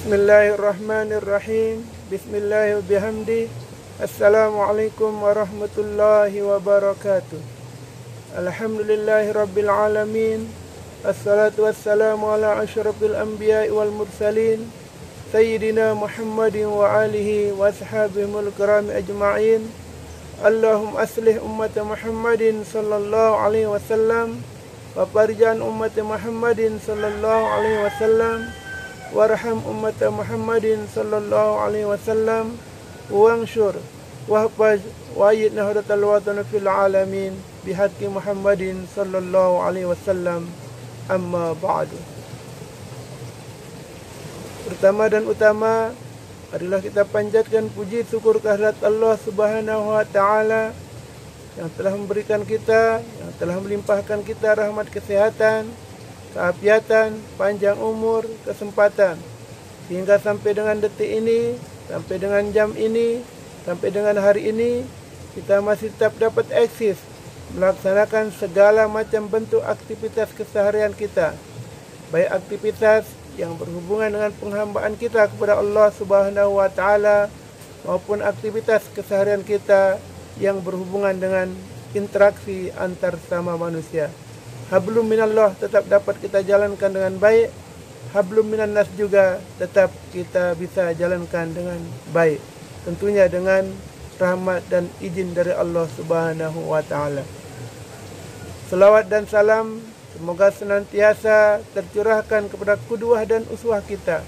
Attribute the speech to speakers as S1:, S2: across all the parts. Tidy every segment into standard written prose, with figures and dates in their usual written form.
S1: Bismillahirrahmanirrahim. Bismillah bihamdi. Assalamualaikum warahmatullahi wabarakatuh. Alhamdulillahi rabbil alamin. Assalatu wassalamu ala asyrafil anbiya'i wal mursalin Sayyidina Muhammadin wa alihi wa ashabihimul kirami ajma'in. Allahumma aslih ummata Muhammadin sallallahu alaihi wasallam wa farjan ummata Muhammadin sallallahu alaihi wasallam warham ummata Muhammadin sallallahu alaihi wasallam wanshur wahfaz wa ayyid nahdatal watan fil alamin bihaqqi Muhammadin sallallahu alaihi wasallam. Amma ba'du. Pertama dan utama adalah kita panjatkan puji syukur kehadirat Allah Subhanahu wa taala yang telah memberikan kita, yang telah melimpahkan kita rahmat kesehatan, keafiatan, panjang umur, kesempatan, sehingga sampai dengan detik ini, sampai dengan jam ini, sampai dengan hari ini, kita masih tetap dapat eksis melaksanakan segala macam bentuk aktivitas keseharian kita, baik aktivitas yang berhubungan dengan penghambaan kita kepada Allah Subhanahu wa taala maupun aktivitas keseharian kita yang berhubungan dengan interaksi antar sama manusia. Hablum minallah tetap dapat kita jalankan dengan baik. Hablum minan nas juga tetap kita bisa jalankan dengan baik. Tentunya dengan rahmat dan izin dari Allah Subhanahu wa taala. Selawat dan salam semoga senantiasa tercurahkan kepada qudwah dan uswah kita,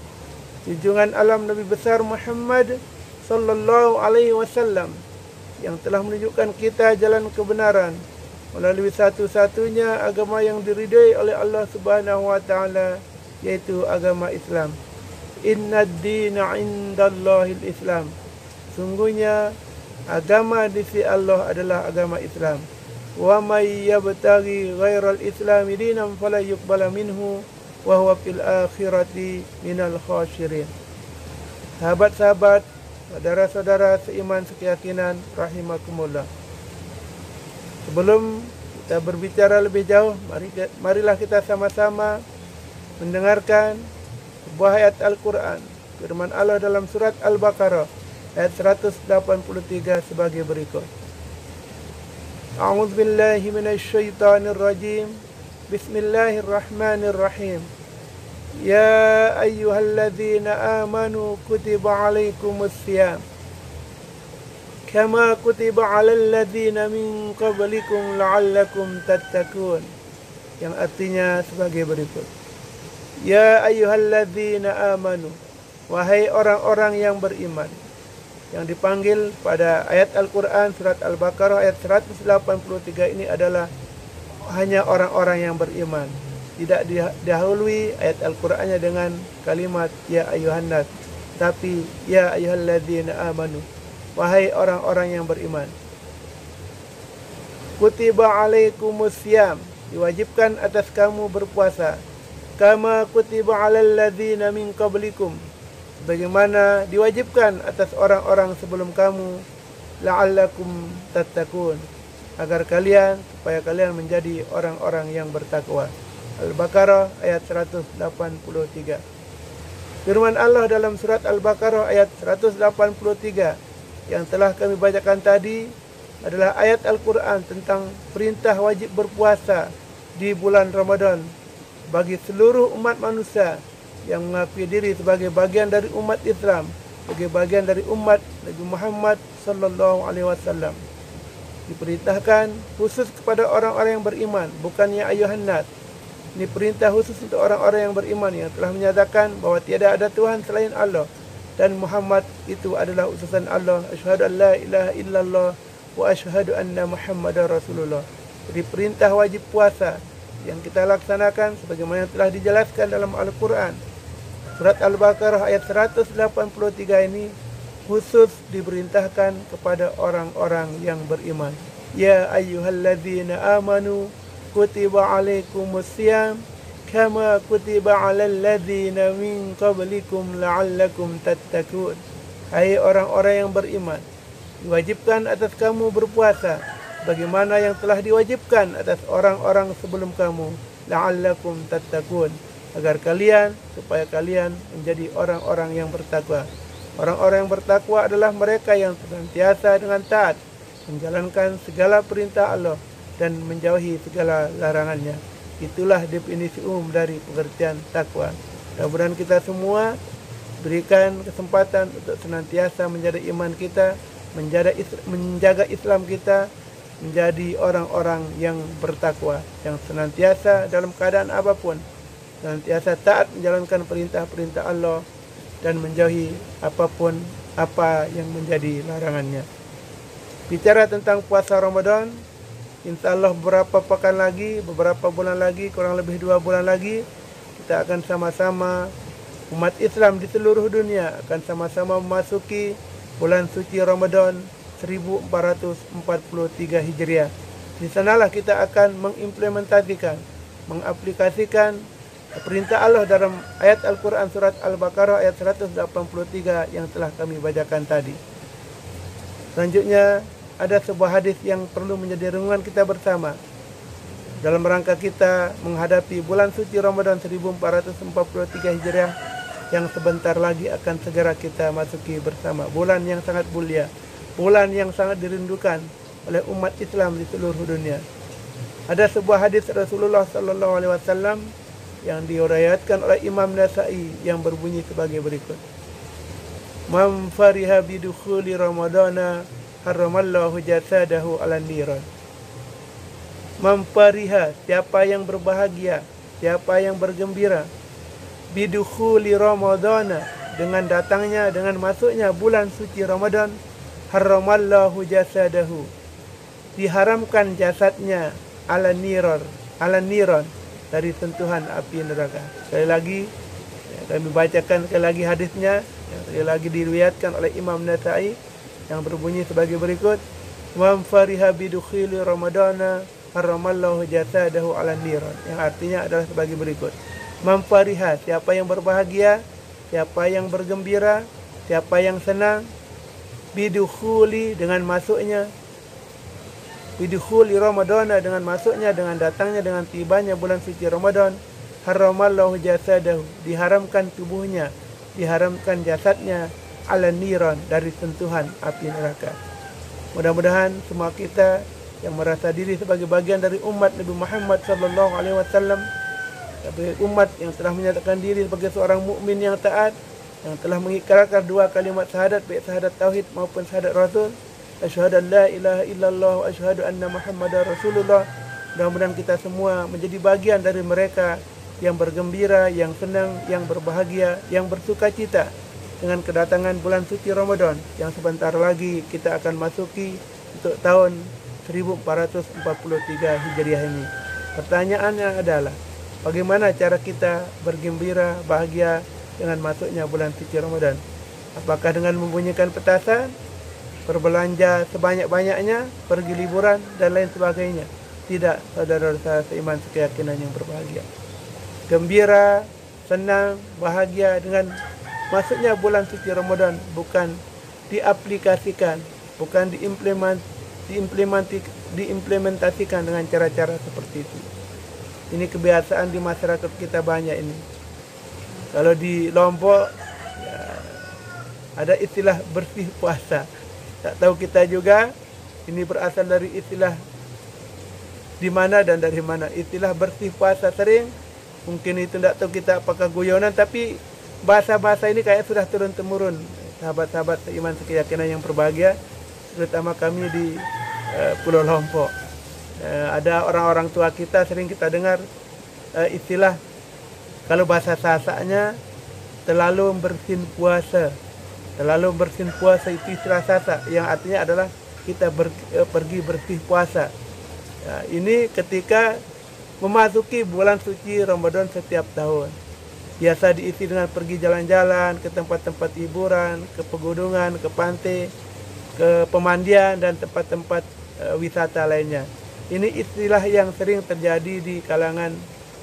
S1: junjungan alam Nabi besar Muhammad sallallahu alaihi wasallam yang telah menunjukkan kita jalan kebenaran melalui satu-satunya agama yang diridhai oleh Allah Subhanahu wa taala, yaitu agama Islam. Innad dina 'indallahil Islam. Sungguhnya agama di sisi Allah adalah agama Islam. Wa may yabtaghi ghairal islami dinan fala yuqbala minhu wa huwa fil akhirati minal khasirin. Sahabat-sahabat, saudara-saudara seiman sekeyakinan rahimakumullah. Sebelum kita berbicara lebih jauh, marilah kita sama-sama mendengarkan sebuah ayat Al-Quran. Firman Allah dalam surat Al-Baqarah ayat 183 sebagai berikut. A'udzu billahi minasyaitonir rajim. Bismillahirrahmanirrahim. Ya ayyuhalladzina amanu kutiba alaikumus syiyam kama kutiba 'alal ladzina min qablikum la'allakum tattaqun, yang artinya sebagai berikut. Ya ayyuhalladzina amanu, wahai orang-orang yang beriman. Yang dipanggil pada ayat Al-Quran surat Al-Baqarah ayat 183 ini adalah hanya orang-orang yang beriman. Tidak didahului ayat Al-Qurannya dengan kalimat ya ayyuhan nas, tapi ya ayyuhalladzina amanu, wahai orang-orang yang beriman. Kutiba alaikumus syiyam, diwajibkan atas kamu berpuasa. Kama kutiba alal ladzina min qablikum, bagaimana diwajibkan atas orang-orang sebelum kamu. La'allakum tattaqun, agar kalian, supaya kalian menjadi orang-orang yang bertakwa. Al-Baqarah ayat 183. Firman Allah dalam surat Al-Baqarah ayat 183 yang telah kami bacakan tadi adalah ayat Al-Quran tentang perintah wajib berpuasa di bulan Ramadan bagi seluruh umat manusia yang mengakui diri sebagai bagian dari umat Islam, sebagai bagian dari umat Nabi Muhammad sallallahu alaihi wasallam. Diperintahkan khusus kepada orang-orang yang beriman, bukannya ayuhan nas. Ini perintah khusus untuk orang-orang yang beriman yang telah menyatakan bahawa tiada ada Tuhan selain Allah dan Muhammad itu adalah utusan Allah. Asyhadu an la ilaha illallah wa asyhadu anna Muhammadar Rasulullah. Jadi perintah wajib puasa yang kita laksanakan sebagaimana yang telah dijelaskan dalam Al-Quran. Surat Al-Baqarah ayat 183 ini khusus diperintahkan kepada orang-orang yang beriman. Ya ayyuhalladzina amanu kutiba alaikumus syiyam kama kutiba 'alal ladzina min qablikum la'allakum tattaqun. Hai orang-orang yang beriman, diwajibkan atas kamu berpuasa bagaimana yang telah diwajibkan atas orang-orang sebelum kamu. La'allakum tattaqun, supaya kalian menjadi orang-orang yang bertakwa. Orang-orang yang bertakwa adalah mereka yang senantiasa dengan taat menjalankan segala perintah Allah dan menjauhi segala larangannya. Itulah definisi umum dari pengertian takwa. Mudah-mudahan kita semua berikan kesempatan untuk senantiasa menjaga iman kita, menjaga Islam kita, menjadi orang-orang yang bertakwa, yang senantiasa dalam keadaan apapun, senantiasa taat menjalankan perintah-perintah Allah dan menjauhi apapun apa yang menjadi larangannya. Bicara tentang puasa Ramadan, insya Allah beberapa bulan lagi, kurang lebih 2 bulan lagi, kita akan sama-sama, umat Islam di seluruh dunia akan sama-sama memasuki bulan suci Ramadan 1443 Hijriah. Di sanalah kita akan mengaplikasikan perintah Allah dalam ayat Al-Quran surat Al-Baqarah ayat 183 yang telah kami bacakan tadi. Selanjutnya ada sebuah hadis yang perlu menjadi renungan kita bersama dalam rangka kita menghadapi bulan suci Ramadan 1443 Hijriah yang sebentar lagi akan segera kita masuki bersama. Bulan yang sangat mulia, bulan yang sangat dirindukan oleh umat Islam di seluruh dunia. Ada sebuah hadis Rasulullah SAW yang diriwayatkan oleh Imam Nasa'i yang berbunyi sebagai berikut. Man fariha bidukhuli Ramadana haramallahu jasadahu ala niran. Man fariha, siapa yang berbahagia, siapa yang bergembira, bidukhuli Ramadana, dengan datangnya, dengan masuknya bulan suci Ramadan, haramallahu jasadahu, diharamkan jasadnya ala niran, dari sentuhan api neraka. Sekali lagi kami bacakan sekali lagi hadisnya yang sekali lagi diriwayatkan oleh Imam Nasa'i yang berbunyi sebagai berikut. Man fariha bidukhili Ramadana haramallahu jasadahu ala niran, yang artinya adalah sebagai berikut. Man fariha, siapa yang berbahagia, siapa yang bergembira, siapa yang senang, bidukhuli, dengan masuknya, bidukhuli Ramadana, dengan masuknya, dengan datangnya, dengan tibanya bulan suci Ramadan, haramallahu jasadahu, diharamkan tubuhnya, diharamkan jasadnya, ala niran, dari sentuhan api neraka. Mudah-mudahan semua kita yang merasa diri sebagai bagian dari umat Nabi Muhammad SAW, sebagai umat yang telah menyatakan diri sebagai seorang mukmin yang taat, yang telah mengikrarkan 2 kalimat syahadat, baik syahadat tauhid maupun syahadat rasul, asyhadu an la ilaha illallah wa asyhadu anna muhammadar rasulullah. Mudah-mudahan kita semua menjadi bagian dari mereka yang bergembira, yang senang, yang berbahagia, yang bersuka cita dengan kedatangan bulan suci Ramadan yang sebentar lagi kita akan masuki untuk tahun 1443 Hijriah ini. Pertanyaannya adalah, bagaimana cara kita bergembira, bahagia dengan masuknya bulan suci Ramadan? Apakah dengan membunyikan petasan, berbelanja sebanyak-banyaknya, pergi liburan, dan lain sebagainya? Tidak, saudara-saudara seiman sekeyakinan yang berbahagia. Gembira, senang, bahagia dengan masuknya bulan suci Ramadan bukan diaplikasikan, bukan diimplementasikan dengan cara-cara seperti itu. Ini kebiasaan di masyarakat kita banyak ini. Kalau di Lombok ya, ada istilah bersih puasa. Tak tahu kita juga ini berasal dari istilah di mana dan dari mana. Istilah bersih puasa sering, mungkin itu tidak tahu kita apakah guyonan, tapi bahasa-bahasa ini kayak sudah turun-temurun. Sahabat-sahabat seiman sekeyakinan yang berbahagia, terutama kami di Pulau Lombok. Ada orang-orang tua kita sering kita dengar istilah, kalau bahasa Sasaknya, terlalu bersin puasa. Terlalu bersin puasa itu istilah Sasak yang artinya adalah kita pergi bersih puasa. Ya, ini ketika memasuki bulan suci Ramadan setiap tahun. Biasa diisi dengan pergi jalan-jalan ke tempat-tempat hiburan, ke pegunungan, ke pantai, ke pemandian, dan tempat-tempat wisata lainnya. Ini istilah yang sering terjadi di kalangan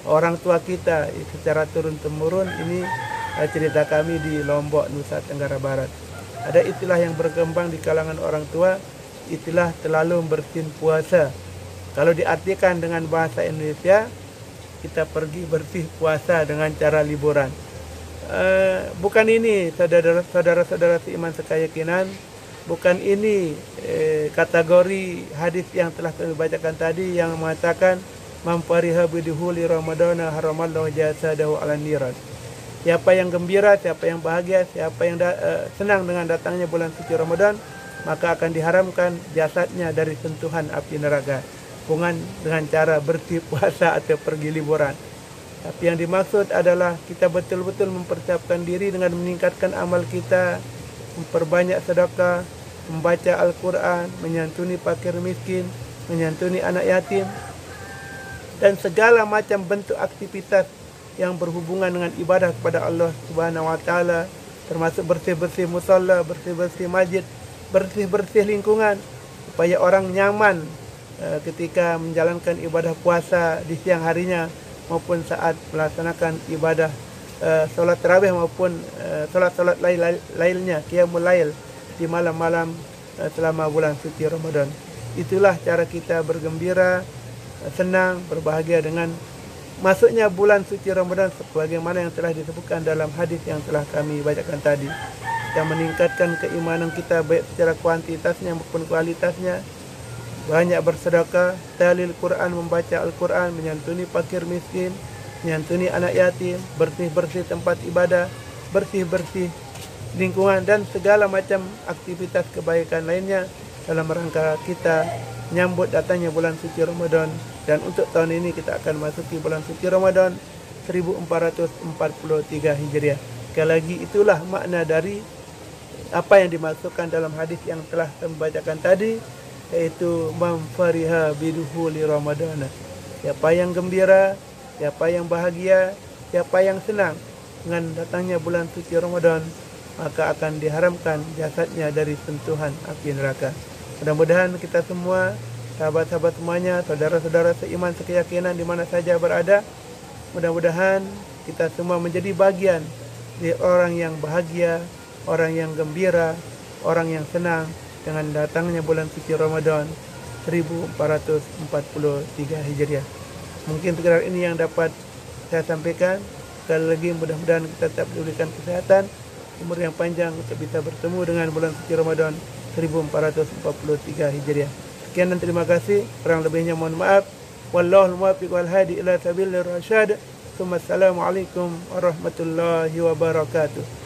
S1: orang tua kita secara turun-temurun. Ini cerita kami di Lombok, Nusa Tenggara Barat. Ada istilah yang berkembang di kalangan orang tua, istilah terlalu bersin puasa. Kalau diartikan dengan bahasa Indonesia, kita pergi bersih puasa dengan cara liburan. Bukan ini saudara-saudara seiman sekeyakinan, bukan ini kategori hadis yang telah kami bacakan tadi yang mengatakan man fariha biduhuli ramadana haramallahu jasadahu ala niran. Siapa yang gembira, siapa yang bahagia, siapa yang senang dengan datangnya bulan suci Ramadan, maka akan diharamkan jasadnya dari sentuhan api neraka. Bukan dengan cara bersih puasa atau pergi liburan. Tapi yang dimaksud adalah kita betul-betul mempersiapkan diri dengan meningkatkan amal kita, memperbanyak sedekah, membaca Al-Quran, menyantuni fakir miskin, menyantuni anak yatim, dan segala macam bentuk aktivitas yang berhubungan dengan ibadah kepada Allah Subhanahu wa taala, termasuk bersih-bersih musalla, bersih-bersih masjid, bersih-bersih lingkungan supaya orang nyaman ketika menjalankan ibadah puasa di siang harinya maupun saat melaksanakan ibadah solat tarawih maupun solat-solat lainnya, qiyamul lail di malam-malam selama bulan suci Ramadan. Itulah cara kita bergembira, senang, berbahagia dengan masuknya bulan suci Ramadan sebagaimana yang telah disebutkan dalam hadis yang telah kami bacakan tadi, yang meningkatkan keimanan kita baik secara kuantitasnya maupun kualitasnya. Banyak bersedekah, talil Quran, membaca Al-Quran, menyantuni fakir miskin, menyantuni anak yatim, bersih-bersih tempat ibadah, bersih-bersih lingkungan, dan segala macam aktivitas kebaikan lainnya dalam rangka kita menyambut datangnya bulan suci Ramadan. Dan untuk tahun ini kita akan masuki bulan suci Ramadan 1443 Hijriah. Sekali lagi, itulah makna dari apa yang dimaksudkan dalam hadis yang telah kami bacakan tadi, yaitu man fariha biduhuli Ramadana. Siapa yang gembira, siapa yang bahagia, siapa yang senang dengan datangnya bulan suci Ramadan, maka akan diharamkan jasadnya dari sentuhan api neraka. Mudah-mudahan kita semua, sahabat-sahabat semuanya, saudara-saudara seiman sekeyakinan di mana saja berada, mudah-mudahan kita semua menjadi bagian dari orang yang bahagia, orang yang gembira, orang yang senang dengan datangnya bulan suci Ramadan 1443 Hijriah. Mungkin sekedar ini yang dapat saya sampaikan. Sekali lagi, mudah-mudahan kita tetap diberikan kesehatan, umur yang panjang untuk bisa bertemu dengan bulan suci Ramadan 1443 Hijriah. Sekian dan terima kasih. Kurang lebihnya mohon maaf. Wallahul muwaffiq wal hadi ila sabilir rasyad. Assalamualaikum warahmatullahi wabarakatuh.